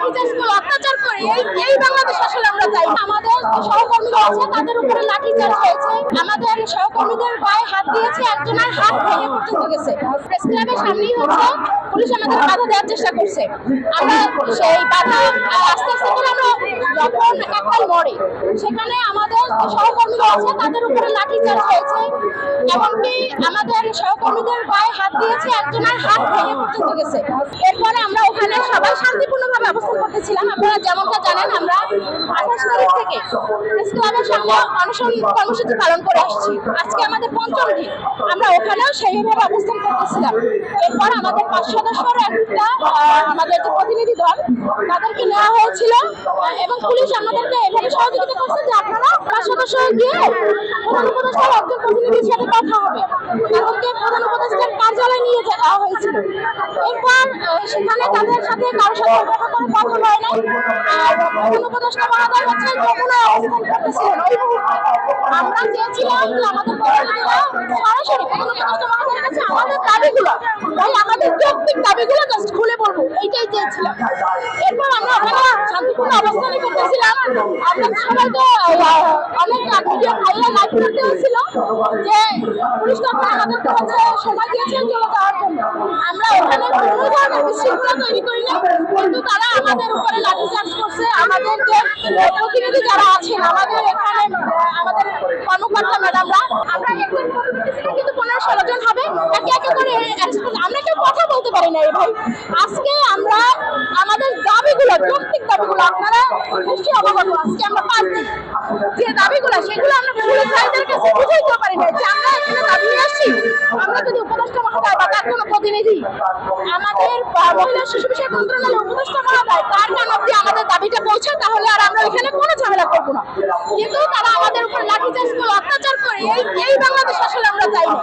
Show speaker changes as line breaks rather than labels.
লাঠিচার্জ করে অত্যাচার করে এই বাংলাদেশ আসলে আমরা চাই। আমাদের সহকর্মীরা আছে তাদের উপরে লাঠিচার্জ হয়েছে, আমাদের সহকর্মীদের গায়ে হাত দিয়েছে, একজনের হাত ভেঙে পর্যন্ত গেছে। প্রেস ক্লাবের সামনেই হচ্ছে, পুলিশ আমাদের বাধা দেওয়ার চেষ্টা করছে। আমরা সেই বাধা আস্তে আস্তে করে আমরা যখন একটা লড়ে সেখানে আমাদের সহকর্মীরা আছে তাদের উপরে লাঠিচার্জ হয়েছে, এমনকি আমাদের সহকর্মীদের গায়ে হাত দিয়েছে, একজনের হাত ভেঙে পর্যন্ত গেছে। এরপরে আমরা ওখানে সবাই শান্তিপূর্ণভাবে অবস্থান করতেছিলাম। আপনারা যেমনটা জানেন, আমরা 28 তারিখ থেকে প্রেস ক্লাবের সামনে অনশন কর্মসূচি পালন করে আসছি। আজকে আমাদের 5ম দিন, আমরা ওখানেও সেইভাবে অবস্থান করতেছিলাম। এরপর আমাদের 5 সদস্যের একটা আমাদের যে প্রতিনিধি দল তাদেরকে নেওয়া হয়েছিল এবং পুলিশ আমাদেরকে এভাবে সহযোগিতা করছে যে আপনারা 5 সদস্য গিয়ে প্রধান উপদেষ্টার একজন প্রতিনিধির সাথে কথা হবে। তাদেরকে প্রধান উপদেষ্টার কার্যালয়ে নিয়ে যাওয়া হয়েছিল। এরপর সেখানে তাদের সাথে কারোর সাথে দেখা করে কথা হয় নাই। আর প্রধান উপদেষ্টা মহোদয় হচ্ছে যমুনায় অবস্থান করতেছিলেন ওই মুহূর্তে। আমরা চেয়েছিলাম যে আমাদের প্রতিনিধিরা সরাসরি প্রধান উপদেষ্টা মহোদয়ের কাছে আমাদের দাবিগুলো, ভাই আমাদের যৌক্তিক দাবিগুলো জাস্ট খুলে বলবো, এইটাই চেয়েছিলাম। এরপর আমরা ওখানে শান্তিপূর্ণ অবস্থানে করতেছিলাম। আমরা সবাই তো অনেক মিডিয়া ভাইরা লাইভ করতে হয়েছিল যে পুলিশ তখন আমাদেরকে হচ্ছে সময় দিয়েছেন চলে যাওয়ার জন্য। আমরা ওখানে কোনো ধরনের বিশৃঙ্খলা তৈরি করি না, কিন্তু তারা আমাদের উপরে লাঠিচার্জ করছে। আমাদের যে প্রতিনিধি যারা আছেন, আমাদের এখানে আমাদের কর্মকর্তা ম্যাডামরা, আমরা একজন প্রতিনিধি ছিলেন কিন্তু 15-16 জন হবে, একে একে করে আমরা কেউ কথা বলতে পারি না। ভাই আজকে আমরা আমাদের দাবিগুলো, যৌক্তিক দাবিগুলো আপনারা নিশ্চয়ই অবগত। আজকে আমরা 5 দিন যে দাবিগুলো সেগুলো আমরা পুলিশ ভাইদের কাছে বুঝাইতে পারি না যে আমরা এখানে দাবি নিয়ে আসছি। আমরা যদি উপদেষ্টা মহোদয় বা তার কোনো প্রতিনিধি, আমাদের মহিলা শিশু বিষয়ক মন্ত্রণালয়ের উপদেষ্টা মহোদয় তার কান অব্দি আমাদের দাবিটা পৌঁছায়, তাহলে আর আমরা এখানে কোনো ঝামেলা করবো না। কিন্তু তারা আমাদের উপর লাঠিচার্জ করে অত্যাচার করে এই বাংলাদেশ আসলে আমরা চাই না।